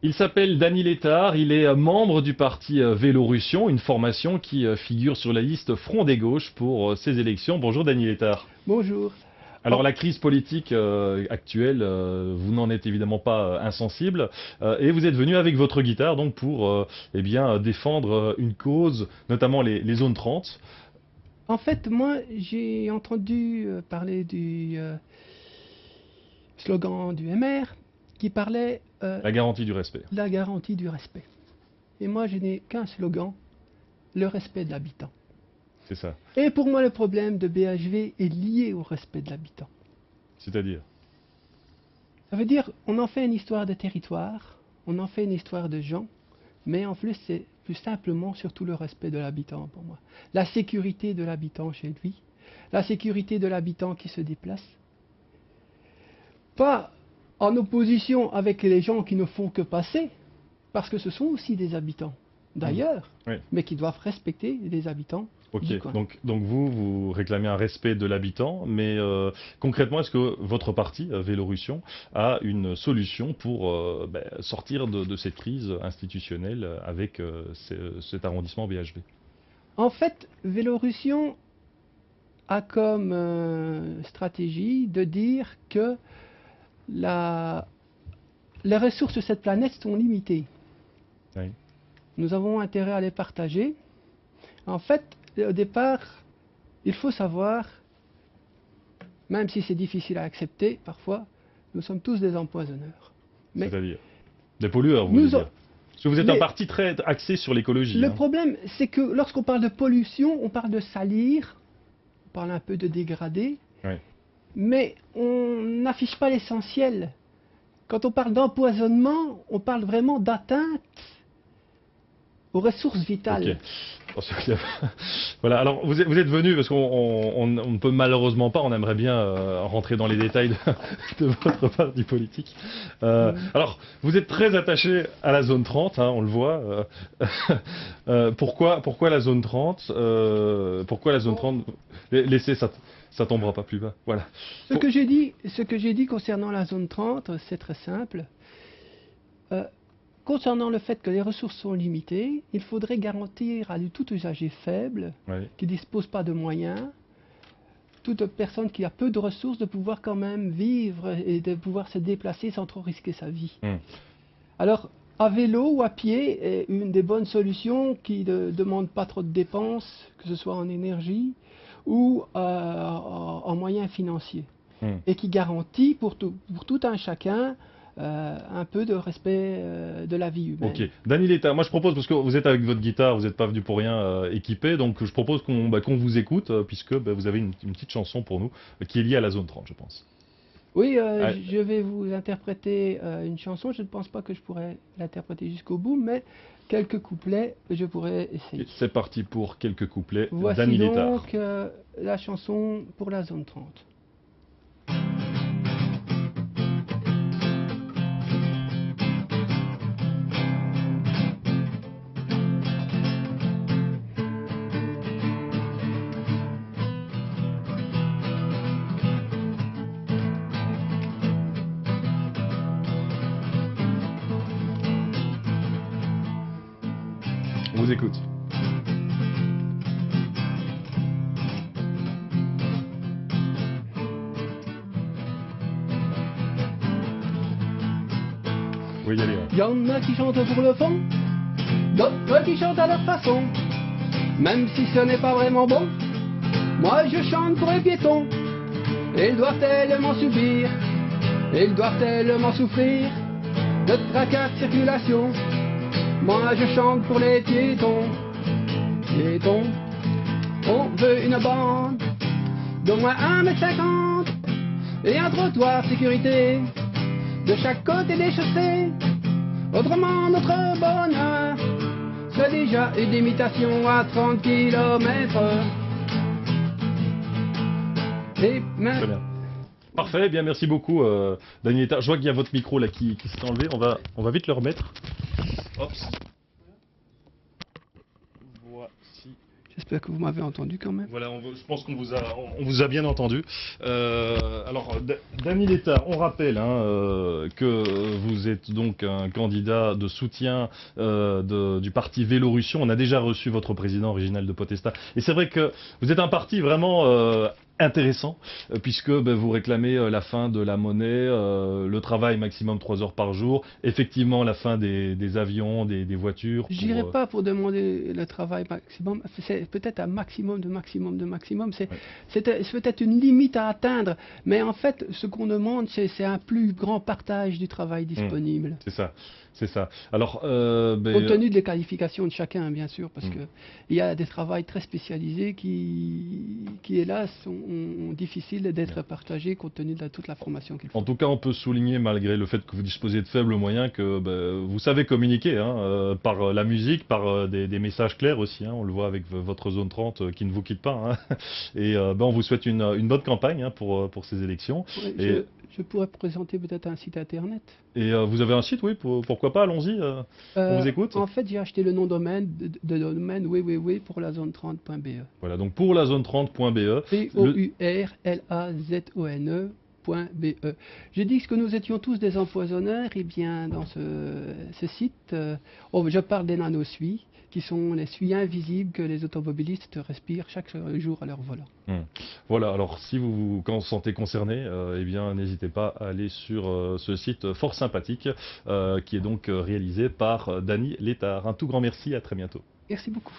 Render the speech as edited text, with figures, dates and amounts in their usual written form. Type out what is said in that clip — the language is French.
Il s'appelle Dany Létard, il est membre du parti Vélorussion, une formation qui figure sur la liste Front des Gauches pour ces élections. Bonjour Dany Létard. Bonjour. Alors la crise politique actuelle, vous n'en êtes évidemment pas insensible, et vous êtes venu avec votre guitare donc pour eh bien, défendre une cause, notamment les zones 30. En fait, moi, j'ai entendu parler du slogan du MR qui parlait La garantie du respect. la garantie du respect. Et moi, je n'ai qu'un slogan, le respect de l'habitant. C'est ça. Et pour moi, le problème de BHV est lié au respect de l'habitant. C'est-à-dire? Ça veut dire, on en fait une histoire de territoire, on en fait une histoire de gens, mais en plus, c'est plus simplement surtout le respect de l'habitant pour moi. La sécurité de l'habitant chez lui, la sécurité de l'habitant qui se déplace. Pas en opposition avec les gens qui ne font que passer, parce que ce sont aussi des habitants d'ailleurs, Oui. mais qui doivent respecter les habitants. Ok, du coin. donc vous réclamez un respect de l'habitant, mais concrètement, est-ce que votre parti, Vélorussion, a une solution pour sortir de cette crise institutionnelle avec cet arrondissement BHV? En fait, Vélorussion a comme stratégie de dire que les ressources de cette planète sont limitées. Oui. Nous avons intérêt à les partager. En fait, au départ, il faut savoir, même si c'est difficile à accepter parfois, nous sommes tous des empoisonneurs. Mais C'est-à-dire des pollueurs, vous nous voulez dire? en- Parce que vous êtes mais un parti très axé sur l'écologie. le hein. problème, c'est que lorsqu'on parle de pollution, on parle de salir, on parle un peu de dégrader, Oui. mais on n'affiche pas l'essentiel. Quand on parle d'empoisonnement, on parle vraiment d'atteinte aux ressources vitales. Ok. Voilà, alors vous êtes venu parce qu'on ne peut malheureusement pas, on aimerait bien rentrer dans les détails de votre parti politique. Alors, vous êtes très attaché à la zone 30, hein, on le voit. Pourquoi la zone 30 Pourquoi la zone 30 Laissez, ça tombera pas plus bas. Voilà. Ce que j'ai dit concernant la zone 30, c'est très simple. Concernant le fait que les ressources sont limitées, il faudrait garantir à tout usager faible, Ouais. qui ne dispose pas de moyens, toute personne qui a peu de ressources, de pouvoir quand même vivre et de pouvoir se déplacer sans trop risquer sa vie. Alors, à vélo ou à pied est une des bonnes solutions qui ne demande pas trop de dépenses, que ce soit en énergie ou en moyens financiers, et qui garantit pour tout un chacun un peu de respect de la vie humaine. Ok, Dany Létard, moi je propose, parce que vous êtes avec votre guitare, vous n'êtes pas venu pour rien équipé, donc je propose qu'on vous écoute, puisque vous avez une petite chanson pour nous, qui est liée à la zone 30, je pense. Oui, Ouais. je vais vous interpréter une chanson, je ne pense pas que je pourrais l'interpréter jusqu'au bout, mais quelques couplets, je pourrais essayer. C'est parti pour quelques couplets, Voici Dany Létard. donc la chanson pour la zone 30. On vous écoute. Oui, y aller. Il y en a qui chantent pour le fond, d'autres qui chantent à leur façon, même si ce n'est pas vraiment bon. Moi je chante pour les piétons, ils doivent tellement subir, ils doivent tellement souffrir de tracas de circulation. Moi je chante pour les piétons, piétons, on veut une bande d'au moins 1,50 m et un trottoir sécurité de chaque côté des chaussées. Autrement notre bonheur serait déjà une limitation à 30 km. Et Très bien. Parfait, bien merci beaucoup Dany Létard. Je vois qu'il y a votre micro là qui s'est enlevé, on va vite le remettre. Hop. Voici J'espère que vous m'avez entendu quand même. Voilà, je pense on vous a bien entendu. Alors, Dany Létard, on rappelle que vous êtes donc un candidat de soutien du parti Vélorussion. On a déjà reçu votre président, Réginald de Potestas. Et c'est vrai que vous êtes un parti vraiment intéressant, puisque vous réclamez la fin de la monnaie, le travail maximum 3 heures par jour, effectivement la fin des avions, des voitures. Je dirais pas pour demander le travail maximum, c'est peut-être un maximum de maximum de maximum, c'est peut-être une limite à atteindre, mais en fait ce qu'on demande c'est un plus grand partage du travail disponible. C'est ça, c'est ça. Alors, compte tenu des qualifications de chacun bien sûr, parce que il y a des travails très spécialisés qui hélas sont difficiles d'être partagés compte tenu de toute la formation qu'il faut. En tout cas, on peut souligner, malgré le fait que vous disposez de faibles moyens, que vous savez communiquer par la musique, par des messages clairs aussi. On le voit avec votre zone 30 qui ne vous quitte pas. Et on vous souhaite une bonne campagne pour ces élections. Oui, je pourrais présenter peut-être un site internet. Et vous avez un site, oui, pourquoi pas, allons-y, on vous écoute. En fait, j'ai acheté le nom de domaine www.pourlazone30.be. Voilà, donc pourlazone30.be. pourlazone.be. J'ai dit que nous étions tous des empoisonneurs, et bien dans ce site, je parle des nanosuies, qui sont les suies invisibles que les automobilistes respirent chaque jour à leur volant. Voilà, alors si vous vous sentez concerné, eh bien n'hésitez pas à aller sur ce site fort sympathique qui est donc réalisé par Dany Létard. Un tout grand merci, à très bientôt. Merci beaucoup.